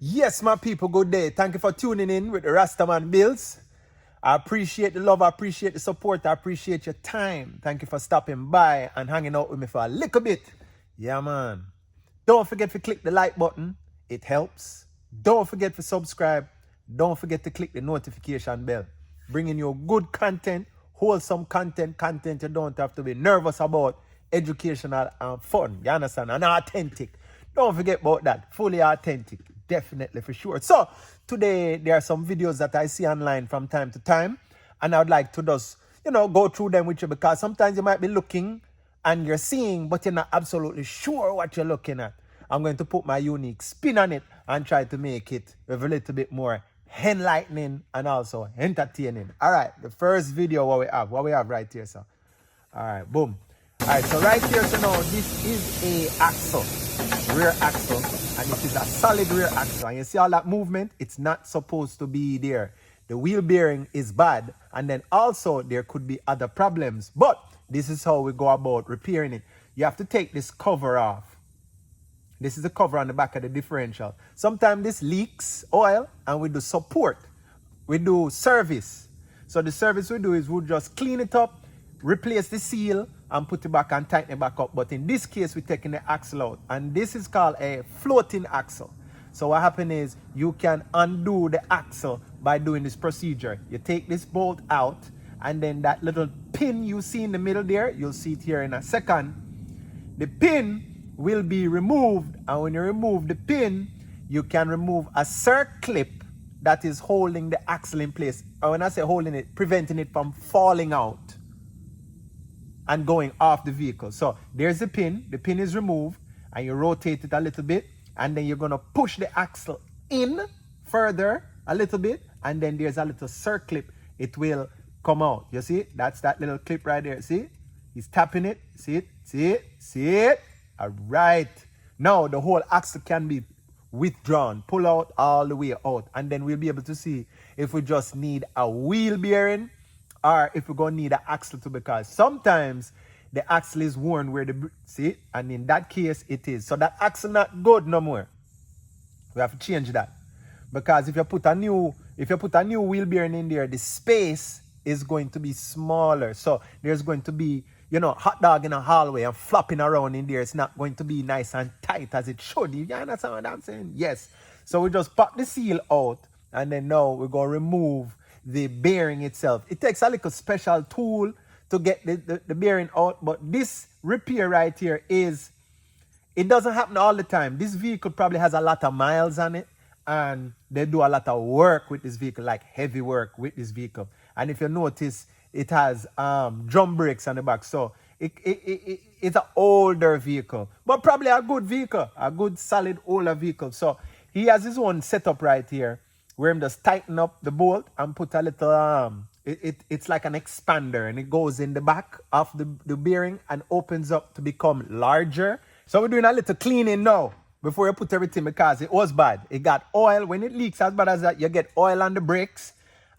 Yes, my people, good day. Thank you for tuning in with the Rastaman Bills. I appreciate the love, I appreciate the support, I appreciate your time. Thank you for stopping by and hanging out with me for a little bit. Yeah, man. Don't forget to click the like button, it helps. Don't forget to subscribe. Don't forget to click the notification bell. Bringing you good content, wholesome content you don't have to be nervous about, educational and fun. You understand? And authentic. Don't forget about that. Fully authentic. Definitely for sure. So today there are some videos that I see online from time to time, and I would like to just go through them with you, because sometimes you might be looking and you're seeing, but you're not absolutely sure what you're looking at. I'm going to put my unique spin on it and try to make it with a little bit more enlightening and also entertaining. All right, the first video what we have right here, so. All right, boom. All right, so right here, so now this is a axle, rear axle, and it is a solid rear axle. And you see all that movement? It's not supposed to be there. The wheel bearing is bad, and then also there could be other problems. But this is how we go about repairing it. You have to take this cover off. This is the cover on the back of the differential. Sometimes this leaks oil, and we do support. We do service. So the service we do is we'll just clean it up, replace the seal, and put it back and tighten it back up. But in this case, we're taking the axle out. And this is called a floating axle. So what happens is you can undo the axle by doing this procedure. You take this bolt out, and then that little pin you see in the middle there, you'll see it here in a second. The pin will be removed, and when you remove the pin, you can remove a circlip that is holding the axle in place. And when I say holding it, preventing it from falling out and going off the vehicle. So there's the pin is removed, and you rotate it a little bit, and then you're gonna push the axle in further a little bit, and then there's a little circlip. It will come out. You see? That's that little clip right there. See? He's tapping it. See it? See it? See it? All right. Now the whole axle can be withdrawn, pull out all the way out, and then we'll be able to see if we just need a wheel bearing or if we're going to need an axle too, because sometimes the axle is worn where the, see, and in that case it is. So that axle not good no more. We have to change that, because if you put a new wheel bearing in there, the space is going to be smaller. So there's going to be, hot dog in a hallway and flopping around in there. It's not going to be nice and tight as it should. You understand what I'm saying? Yes. So we just pop the seal out, and then now we're going to remove the bearing itself. It takes a little special tool to get the bearing out, but this repair right here it doesn't happen all the time. This vehicle probably has a lot of miles on it, and they do a lot of work with this vehicle, like heavy work with this vehicle. And if you notice, it has drum brakes on the back. So it's an older vehicle, but probably a good vehicle, a good solid older vehicle. So he has his own setup right here where him just tighten up the bolt and put a little, it's like an expander, and it goes in the back of the bearing and opens up to become larger. So we're doing a little cleaning now before you put everything, because it was bad. It got oil. When it leaks as bad as that, you get oil on the brakes.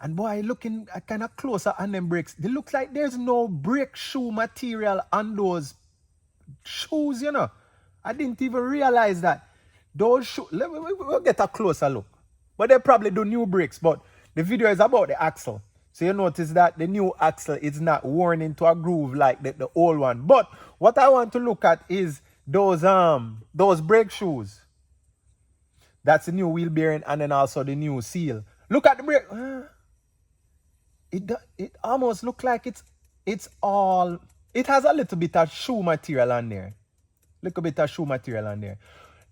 And boy, looking kind of closer on them brakes, it looks like there's no brake shoe material on those shoes, I didn't even realize that. Those shoes, we'll get a closer look. But they probably do new brakes, but the video is about the axle. So you notice that the new axle is not worn into a groove like the old one. But what I want to look at is those brake shoes. That's the new wheel bearing, and then also the new seal. Look at the brake. It almost looks like it has a little bit of shoe material on there. Little bit of shoe material on there.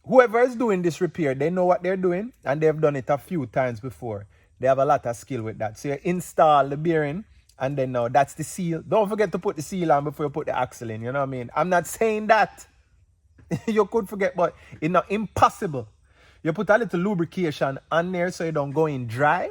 Whoever is doing this repair, they know what they're doing, and they've done it a few times before. They have a lot of skill with that. So you install the bearing, and then now that's the seal. Don't forget to put the seal on before you put the axle in. You know what I mean? I'm not saying that you could forget, but it's not impossible. You put a little lubrication on there so you don't go in dry,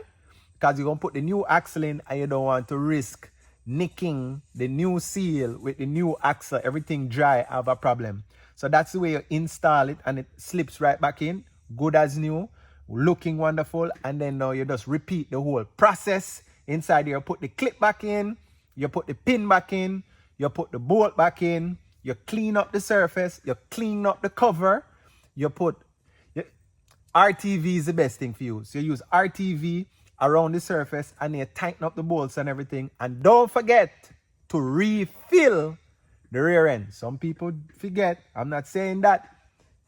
because you're going to put the new axle in, and you don't want to risk nicking the new seal with the new axle. Everything dry, have a problem. So that's the way you install it, and it slips right back in, good as new, looking wonderful. And then now you just repeat the whole process. Inside here, you put the clip back in, you put the pin back in, you put the bolt back in, you clean up the surface, you clean up the cover, you put RTV is the best thing for you. So you use RTV around the surface and you tighten up the bolts and everything. And don't forget to refill the rear end. Some people forget. I'm not saying that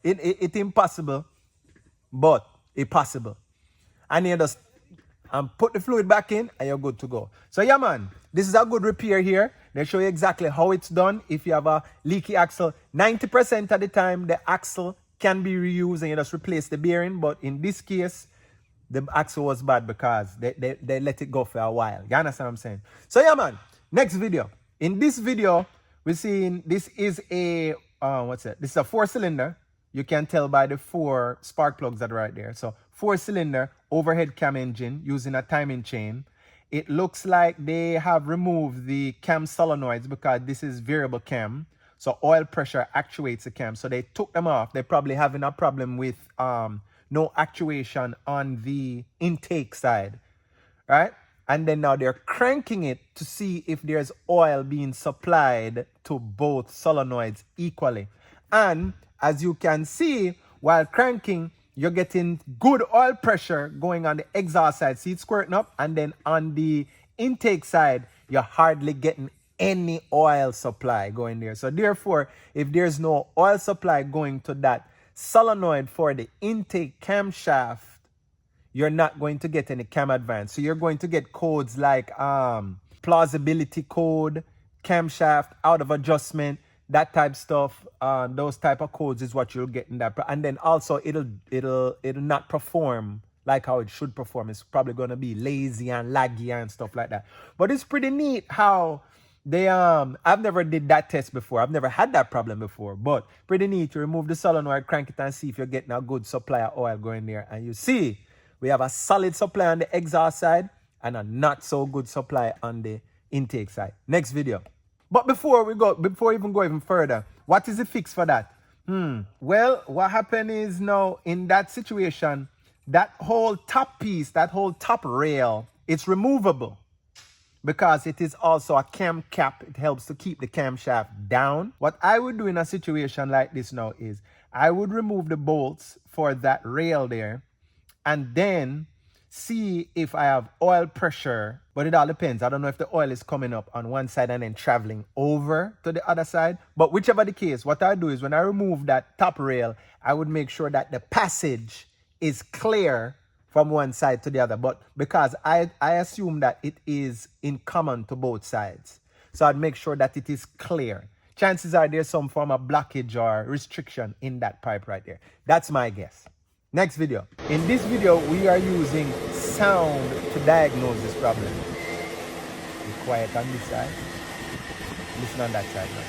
it's impossible, but it's possible. And you just put the fluid back in and you're good to go. So yeah, man, this is a good repair here. They show you exactly how it's done. If you have a leaky axle, 90% of the time the axle can be reused and you just replace the bearing. But in this case, the axle was bad because they let it go for a while. You understand what I'm saying? So yeah, man, next video. In this video, we're seeing this is a, This is a 4-cylinder. You can tell by the 4 spark plugs that are right there. So 4-cylinder overhead cam engine using a timing chain. It looks like they have removed the cam solenoids because this is variable cam. So oil pressure actuates the cam. So they took them off. They're probably having a problem with no actuation on the intake side, right? And then now they're cranking it to see if there's oil being supplied to both solenoids equally. And as you can see, while cranking, you're getting good oil pressure going on the exhaust side. See it squirting up. And then on the intake side, you're hardly getting any oil supply going there. So therefore, if there's no oil supply going to that solenoid for the intake camshaft, you're not going to get any cam advance. So you're going to get codes like plausibility code, camshaft, out of adjustment, that type stuff. Those type of codes is what you'll get in that. And then also it'll not perform like how it should perform. It's probably going to be lazy and laggy and stuff like that. But it's pretty neat how they I've never did that test before. I've never had that problem before, but pretty neat. You remove the solenoid, crank it and see if you're getting a good supply of oil going there. And you see we have a solid supply on the exhaust side and a not so good supply on the intake side. Next video. But before we even go even further, what is the fix for that? Well, what happened is now in that situation, that whole top piece, that whole top rail, it's removable because it is also a cam cap. It helps to keep the camshaft down. What I would do in a situation like this now is I would remove the bolts for that rail there and then see if I have oil pressure. But it all depends. I don't know if the oil is coming up on one side and then traveling over to the other side. But whichever the case, what I do is when I remove that top rail, I would make sure that the passage is clear from one side to the other. But because I assume that it is in common to both sides, so I'd make sure that it is clear. Chances are there's some form of blockage or restriction in that pipe right there. That's my guess. Next video. In this video, we are using sound to diagnose this problem. Be quiet on this side. Listen on that side now.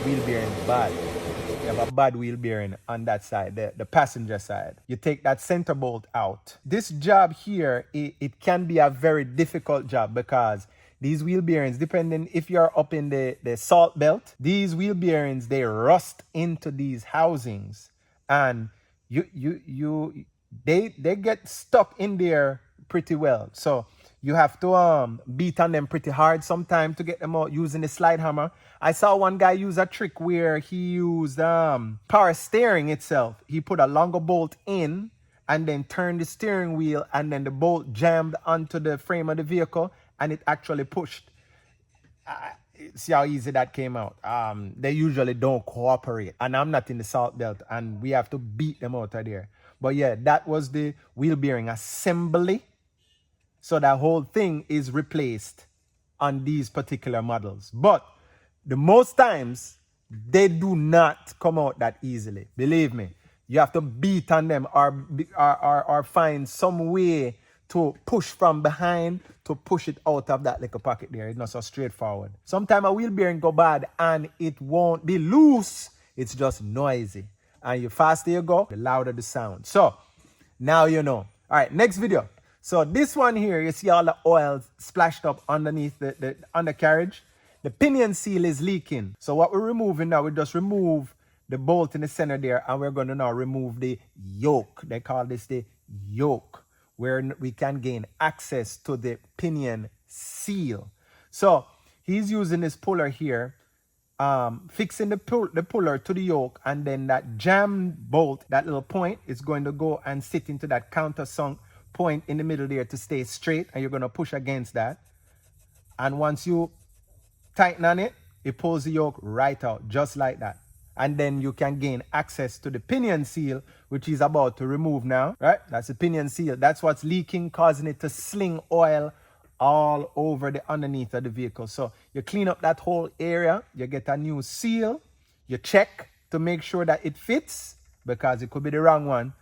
Wheel bearing bad. You have a bad wheel bearing on that side, the passenger side. You take that center bolt out. This job here, it can be a very difficult job because these wheel bearings, depending if you're up in the salt belt, these wheel bearings, they rust into these housings and they get stuck in there pretty well. So you have to beat on them pretty hard sometimes to get them out using the slide hammer. I saw one guy use a trick where he used power steering itself. He put a longer bolt in and then turned the steering wheel and then the bolt jammed onto the frame of the vehicle and it actually pushed. See how easy that came out. They usually don't cooperate. And I'm not in the salt belt and we have to beat them out of there. But yeah, that was the wheel bearing assembly. So that whole thing is replaced on these particular models. But the most times, they do not come out that easily. Believe me. You have to beat on them or find some way to push from behind to push it out of that little pocket there. It's not so straightforward. Sometimes a wheel bearing go bad and it won't be loose. It's just noisy. And the faster you go, the louder the sound. So, now you know. All right, next video. So this one here, you see all the oil splashed up underneath the undercarriage. The pinion seal is leaking. So what we're removing now, we just remove the bolt in the center there and we're going to now remove the yoke. They call this the yoke, where we can gain access to the pinion seal. So he's using this puller here fixing the puller to the yoke, and then that jam bolt, that little point, is going to go and sit into that countersunk point in the middle there to stay straight, and you're going to push against that. And once you tighten on it, it pulls the yoke right out, just like that. And then you can gain access to the pinion seal, which is about to remove now, right? That's the pinion seal. That's what's leaking, causing it to sling oil all over the underneath of the vehicle. So you clean up that whole area, you get a new seal, you check to make sure that it fits, because it could be the wrong one.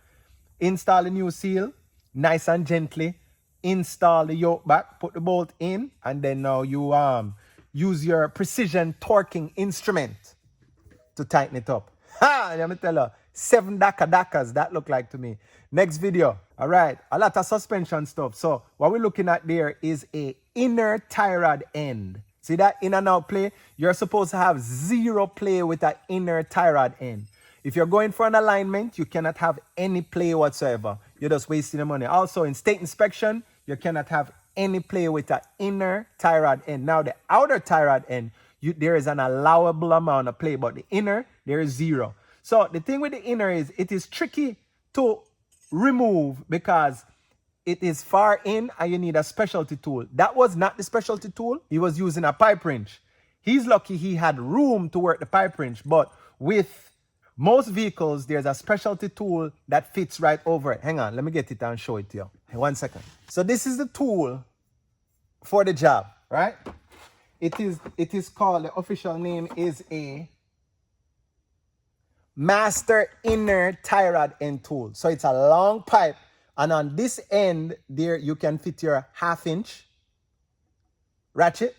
Install a new seal, nice and gently. Install the yoke back, put the bolt in, and then now you use your precision torquing instrument to tighten it up. Ha! Let me tell you, 7 dakas that look like to me. Next video. All right, a lot of suspension stuff. So what we're looking at there is a inner tie rod end. See that in and out play? You're supposed to have 0 play with that inner tie rod end. If you're going for an alignment, you cannot have any play whatsoever. You're just wasting the money. Also, in state inspection, you cannot have any play with that inner tie rod end. Now, the outer tie rod end, there is an allowable amount of play, but the inner, there is 0. So the thing with the inner is it is tricky to remove because it is far in and you need a specialty tool. That was not the specialty tool. He was using a pipe wrench. He's lucky he had room to work the pipe wrench, but with most vehicles, there's a specialty tool that fits right over it. Hang on, let me get it and show it to you. Hey, 1 second. So this is the tool for the job, right? It is called, the official name is a master inner tie rod end tool. So it's a long pipe, and on this end there you can fit your 1/2 inch ratchet,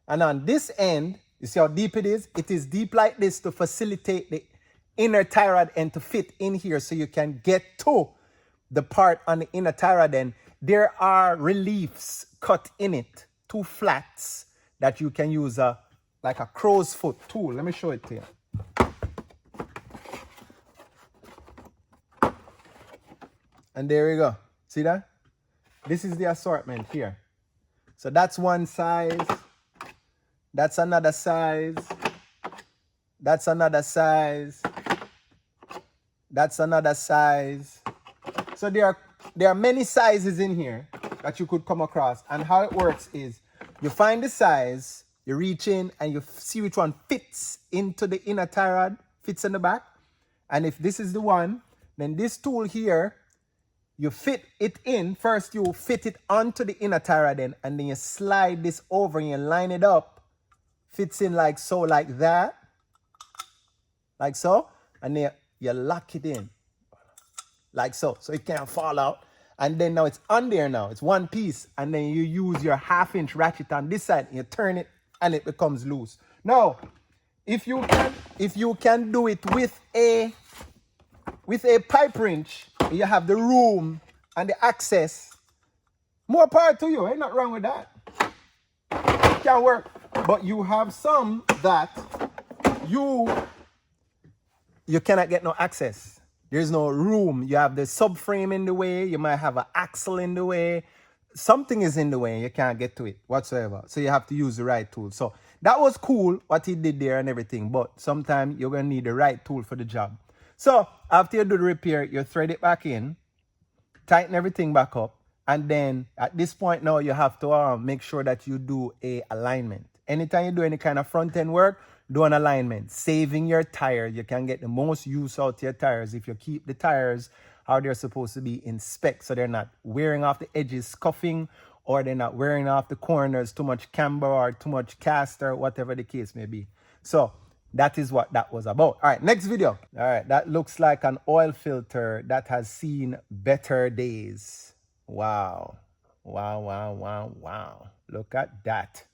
and on this end, you see how deep it is? It is deep like this to facilitate the inner tie rod end to fit in here so you can get to the part on the inner tie rod end. There are reliefs cut in it, 2 flats that you can use like a crow's foot tool. Let me show it to you. And there we go. See that? This is the assortment here. So that's one size. That's another size. That's another size. That's another size. So there are many sizes in here that you could come across. And how it works is you find the size, you reach in and you see which one fits into the inner tie rod, fits in the back. And if this is the one, then this tool here, you fit it in. First, you fit it onto the inner tie rod end, and then you slide this over and you line it up. Fits in like so, like that. Like so. And then you lock it in. Like so. So it can't fall out. And then now it's on there now. It's one piece. And then you use your 1/2 inch ratchet on this side and you turn it and it becomes loose. Now, if you can do it with a pipe wrench, you have the room and the access, more power to you. Ain't nothing wrong with that. It can work. But you have some that you cannot get no access. There's no room. You have the subframe in the way. You might have an axle in the way. Something is in the way and you can't get to it whatsoever. So you have to use the right tool. So that was cool what he did there and everything. But sometimes you're going to need the right tool for the job. So after you do the repair, you thread it back in, tighten everything back up. And then at this point now, you have to make sure that you do a alignment. Anytime you do any kind of front end work, do an alignment. Saving your tire. You can get the most use out of your tires if you keep the tires how they're supposed to be in spec, so they're not wearing off the edges, scuffing, or they're not wearing off the corners, too much camber or too much caster, whatever the case may be. So that is what that was about. All right, next video. All right, that looks like an oil filter that has seen better days. Wow. Wow, wow, wow, wow. Look at that.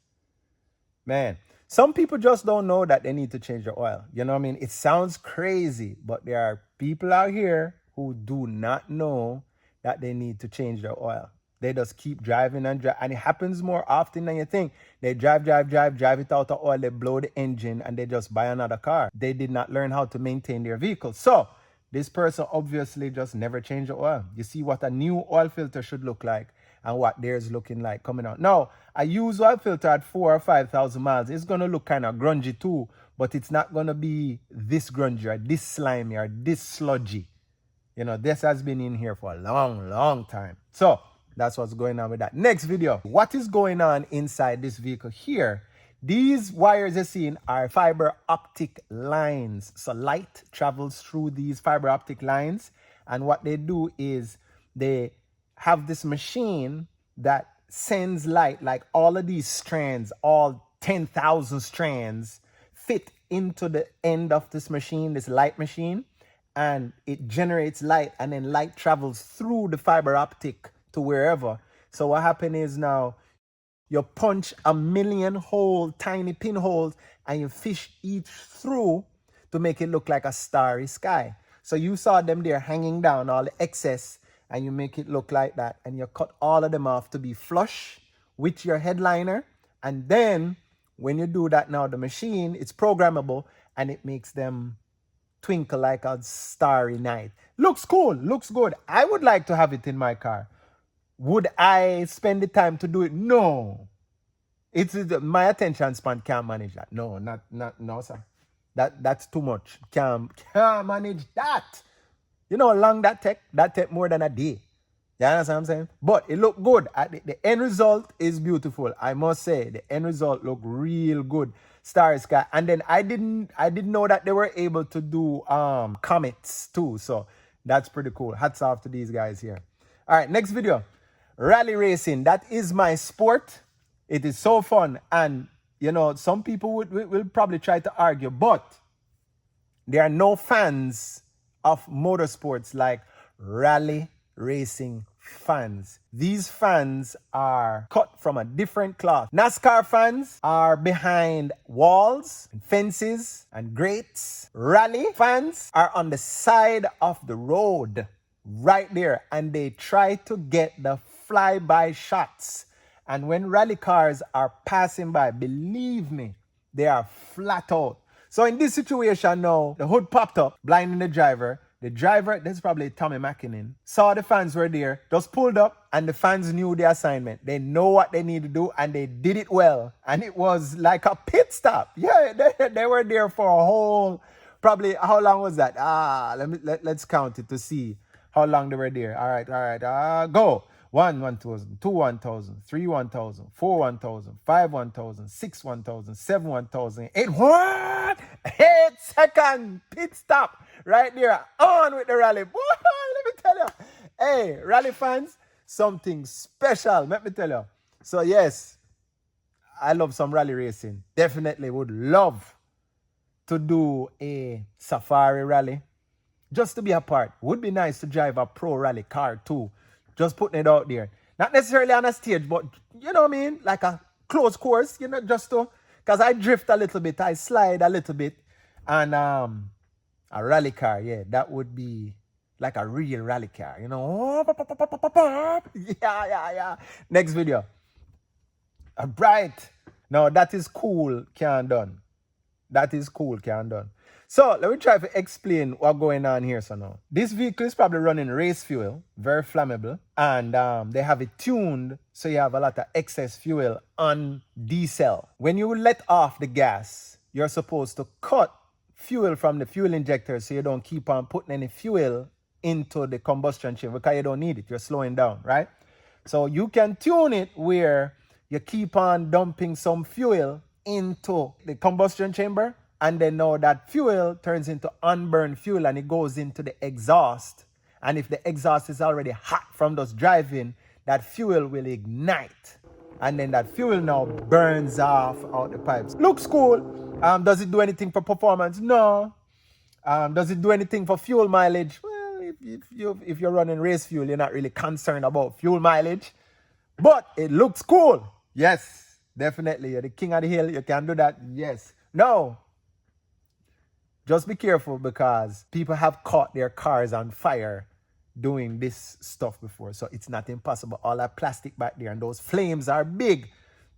Man, some people just don't know that they need to change their oil. You know what I mean? It sounds crazy, but there are people out here who do not know that they need to change their oil. They just keep driving and drive. And it happens more often than you think. They drive it out of oil, they blow the engine, and they just buy another car. They did not learn how to maintain their vehicle. So this person obviously just never changed the oil. You see what a new oil filter should look like. and what theirs looking like coming out. Now, I use oil filter at 4,000 or 5,000 miles. It's going to look kind of grungy too, but it's not going to be this grungy or this slimy or this sludgy. You know, this has been in here for a long, long time. So that's what's going on with that. Next video. What is going on inside this vehicle here? These wires you're seeing are fiber optic lines. So light travels through these fiber optic lines. And what they do is they have this machine that sends light, like all of these strands, all 10,000 strands fit into the end of this machine, this light machine. And it generates light, and then light travels through the fiber optic to wherever. So what happens is now you punch a million tiny pinholes, and you fish each through to make it look like a starry sky. So you saw them there hanging down, all the excess, and you make it look like that. And you cut all of them off to be flush with your headliner. And then when you do that now, the machine, it's programmable, and it makes them twinkle like a starry night. Looks cool, looks good. I would like to have it in my car. Would I spend the time to do it? No. It's my attention span can't manage that. No, sir. That's too much. Can't manage that. You know how long that take? That take more than a day. You understand what I'm saying? But it looked good. The end result is beautiful. I must say, the end result looked real good. Starry sky. And then I didn't know that they were able to do comets too. So that's pretty cool. Hats off to these guys here. All right, next video. Rally racing. That is my sport. It is so fun. And, you know, some people will probably try to argue, but there are no fans of motorsports like rally racing fans. These fans are cut from a different cloth. NASCAR fans are behind walls and fences and grates. Rally fans are on the side of the road right there, and they try to get the flyby shots. And when rally cars are passing by, believe me, they are flat out. So in this situation now, the hood popped up, blinding the driver. The driver, this is probably Tommy Mackinnon, saw the fans were there, just pulled up, and the fans knew the assignment. They know what they need to do, and they did it well. And it was like a pit stop. Yeah, they were there for a whole, probably, how long was that? Let's count it to see how long they were there. All right, go. 1,000, 2 1,000, 3 1,000, 4 1,000, 5 1,000, 6 1,000, 7 1,000, 8 what? 8 second pit stop right there. On with the rally. Boy, let me tell you. Hey, rally fans, something special. Let me tell you. So yes, I love some rally racing. Definitely would love to do a safari rally. Just to be a part. Would be nice to drive a pro rally car too. Just putting it out there. Not necessarily on a stage, but you know what I mean? Like a close course, you know, just to, because I drift a little bit, I slide a little bit. And a rally car, yeah, that would be like a real rally car, you know? Yeah. Next video. All right. Now that is cool, can done. That is cool, can done. So let me try to explain what's going on here. So now, this vehicle is probably running race fuel, very flammable, and they have it tuned so you have a lot of excess fuel on diesel. When you let off the gas, you're supposed to cut fuel from the fuel injector so you don't keep on putting any fuel into the combustion chamber because you don't need it. You're slowing down, right? So you can tune it where you keep on dumping some fuel into the combustion chamber, and then now that fuel turns into unburned fuel and it goes into the exhaust. And if the exhaust is already hot from those driving, that fuel will ignite. And then that fuel now burns off out the pipes. Looks cool. Does it do anything for performance? No. Does it do anything for fuel mileage? Well, if you're running race fuel, you're not really concerned about fuel mileage. But it looks cool. Yes, definitely. You're the king of the hill. You can do that. Yes. No. Just be careful because people have caught their cars on fire doing this stuff before. So it's not impossible. All that plastic back there and those flames are big.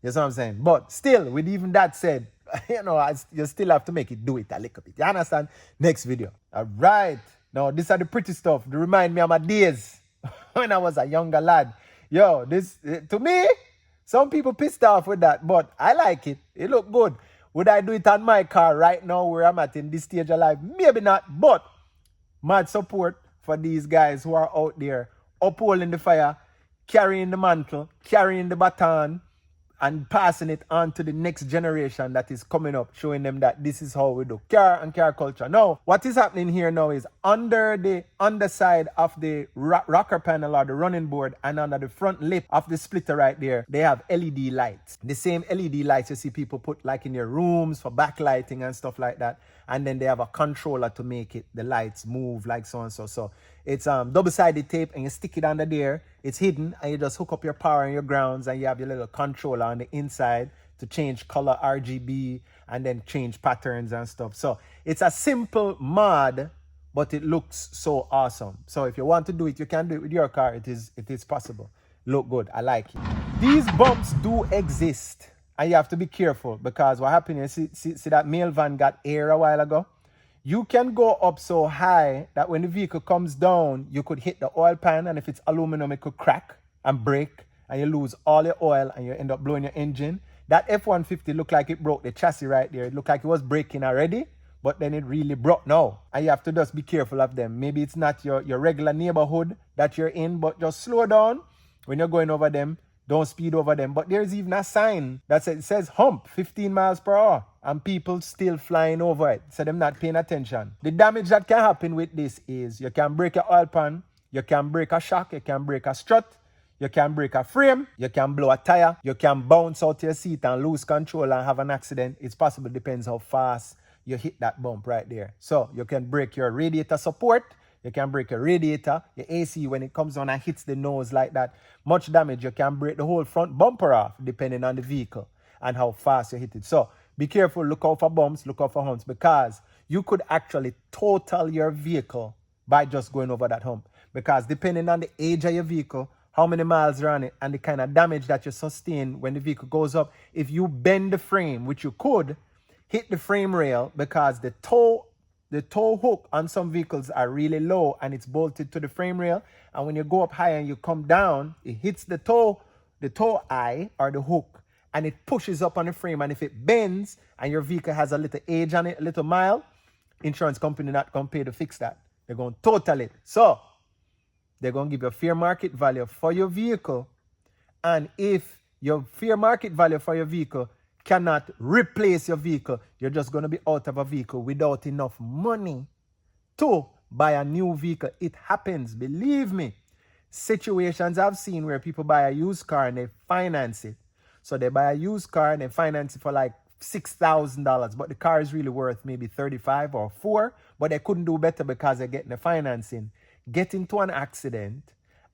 You know what I'm saying? But still, with even that said, you know, you still have to make it do it a little bit. You understand? Next video. All right. Now, these are the pretty stuff. They remind me of my days when I was a younger lad. Yo, this, to me, some people pissed off with that, but I like it. It look good. Would I do it on my car right now where I'm at in this stage of life? Maybe not, but mad support for these guys who are out there upholding the fire, carrying the mantle, carrying the baton, and passing it on to the next generation that is coming up, showing them that this is how we do car and car culture. Now, what is happening here now is under the underside of the rocker panel or the running board and under the front lip of the splitter right there, they have LED lights. The same LED lights you see people put like in your rooms for backlighting and stuff like that. And then they have a controller to make it, the lights move like so and so. So it's double-sided tape and you stick it under there. It's hidden and you just hook up your power and your grounds and you have your little controller on the inside to change color RGB and then change patterns and stuff. So it's a simple mod, but it looks so awesome. So if you want to do it, you can do it with your car. It is possible. Look good. I like it. These bumps do exist. And you have to be careful because what happened is, see that mail van got air a while ago? You can go up so high that when the vehicle comes down, you could hit the oil pan, and if it's aluminum, it could crack and break, and you lose all your oil, and you end up blowing your engine. That F-150 looked like it broke the chassis right there. It looked like it was breaking already, but then it really broke now. And you have to just be careful of them. Maybe it's not your regular neighborhood that you're in, but just slow down when you're going over them. Don't speed over them. But there's even a sign that says hump 15 miles per hour and people still flying over it. So them not paying attention. The damage that can happen with this is you can break your oil pan, you can break a shock, you can break a strut, you can break a frame, you can blow a tire, you can bounce out your seat and lose control and have an accident. It's possible, depends how fast you hit that bump right there. So you can break your radiator support. You can break your radiator, your AC when it comes on and hits the nose like that. Much damage. You can break the whole front bumper off depending on the vehicle and how fast you hit it. So be careful. Look out for bumps. Look out for humps because you could actually total your vehicle by just going over that hump. Because depending on the age of your vehicle, how many miles are on it, and the kind of damage that you sustain when the vehicle goes up, if you bend the frame, which you could, hit the frame rail because the tow hook on some vehicles are really low and it's bolted to the frame rail. And when you go up high and you come down, it hits the tow eye or the hook and it pushes up on the frame. And if it bends and your vehicle has a little age on it, a little mile, insurance company not going to pay to fix that. They're going to total it. So they're going to give you a fair market value for your vehicle. And if your fair market value for your vehicle cannot replace your vehicle, you're just going to be out of a vehicle without enough money to buy a new vehicle. It happens, believe me. Situations I've seen where people buy a used car and they finance it. So they buy a used car and they finance it for like $6,000, but the car is really worth maybe $35,000 or $4,000, but they couldn't do better because they're getting the financing. Get into an accident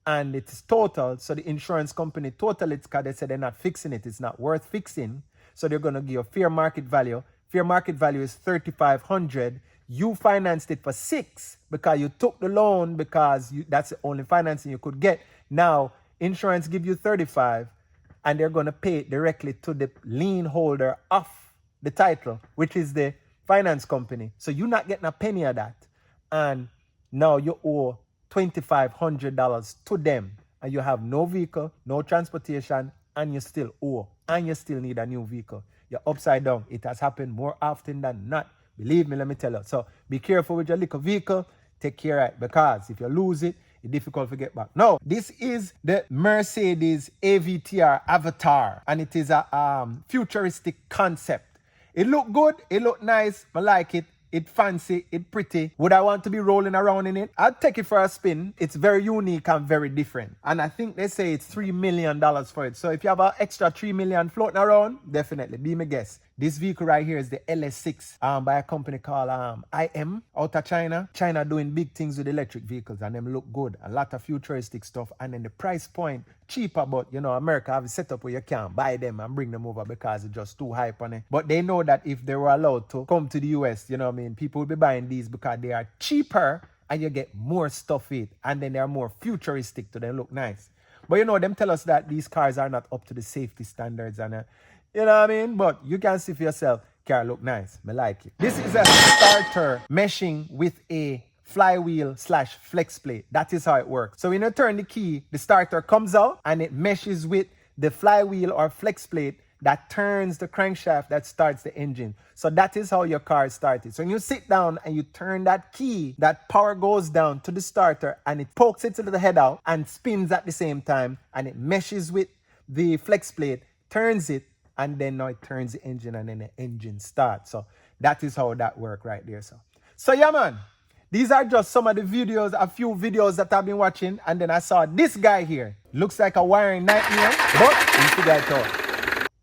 and it's total, so the insurance company total it because they said they're not fixing it. It's not worth fixing. So they're going to give you a fair market value. Fair market value is $3,500. You financed it for $6,000 because you took the loan because that's the only financing you could get. Now, insurance give you $35,000 and they're going to pay it directly to the lien holder of the title, which is the finance company. So you're not getting a penny of that. And now you owe $2,500 to them. And you have no vehicle, no transportation, and you still owe, and you still need a new vehicle. You're upside down. It has happened more often than not. Believe me, let me tell you. So be careful with your little vehicle. Take care of it because if you lose it, it's difficult to get back. Now, this is the Mercedes AVTR Avatar, and it is a futuristic concept. It look good. It look nice. I like it. It fancy, it pretty. Would I want to be rolling around in it? I'd take it for a spin. It's very unique and very different. And I think they say it's $3 million for it. So if you have an extra $3 million floating around, definitely be my guest. This vehicle right here is the LS6 by a company called IM out of China. China doing big things with electric vehicles and them look good. A lot of futuristic stuff. And then the price point, cheaper, but you know, America have a setup where you can't buy them and bring them over because it's just too hype on it. But they know that if they were allowed to come to the US, you know what I mean, people will be buying these because they are cheaper and you get more stuff in it. And then they are more futuristic to them, look nice. But you know, them tell us that these cars are not up to the safety standards and you know what I mean? But you can see for yourself, car look nice. I like it. This is a starter meshing with a flywheel slash flex plate. That is how it works. So when you turn the key, the starter comes out and it meshes with the flywheel or flex plate that turns the crankshaft that starts the engine. So that is how your car is started. So when you sit down and you turn that key, that power goes down to the starter and it pokes it to the head out and spins at the same time, and it meshes with the flex plate, turns it, and then now it turns the engine and then the engine starts. So that is how that works right there. So yeah, man, these are just some of the videos, a few videos that I've been watching, and then I saw this guy here. Looks like a wiring nightmare, but you figure it out.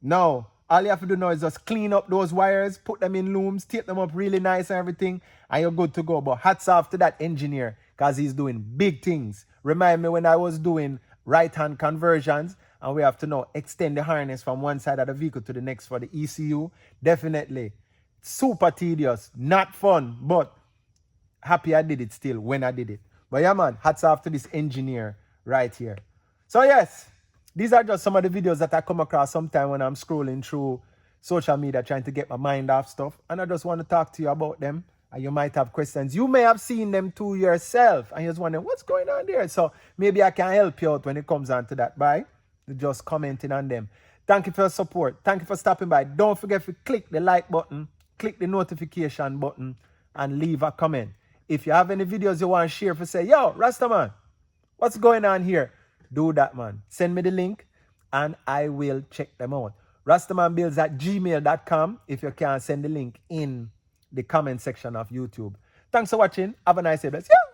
Now, all you have to do now is just clean up those wires, put them in looms, tape them up really nice and everything, and you're good to go. But hats off to that engineer, because he's doing big things. Remind me when I was doing right-hand conversions, and we have to now extend the harness from one side of the vehicle to the next for the ECU. Definitely super tedious, not fun, but happy I did it still when I did it. But yeah, man, hats off to this engineer right here. So yes, these are just some of the videos that I come across sometime when I'm scrolling through social media trying to get my mind off stuff. And I just want to talk to you about them. And you might have questions. You may have seen them too yourself. And you're just wondering, what's going on there? So maybe I can help you out when it comes on to that. By just commenting on them. Thank you for your support. Thank you for stopping by. Don't forget to click the like button, click the notification button, and leave a comment. If you have any videos you want to share, for say, yo, Rastaman, what's going on here? Do that, man. Send me the link and I will check them out. rastamanbuilds@gmail.com if you can send the link in the comment section of YouTube. Thanks for watching. Have a nice day. Bless you.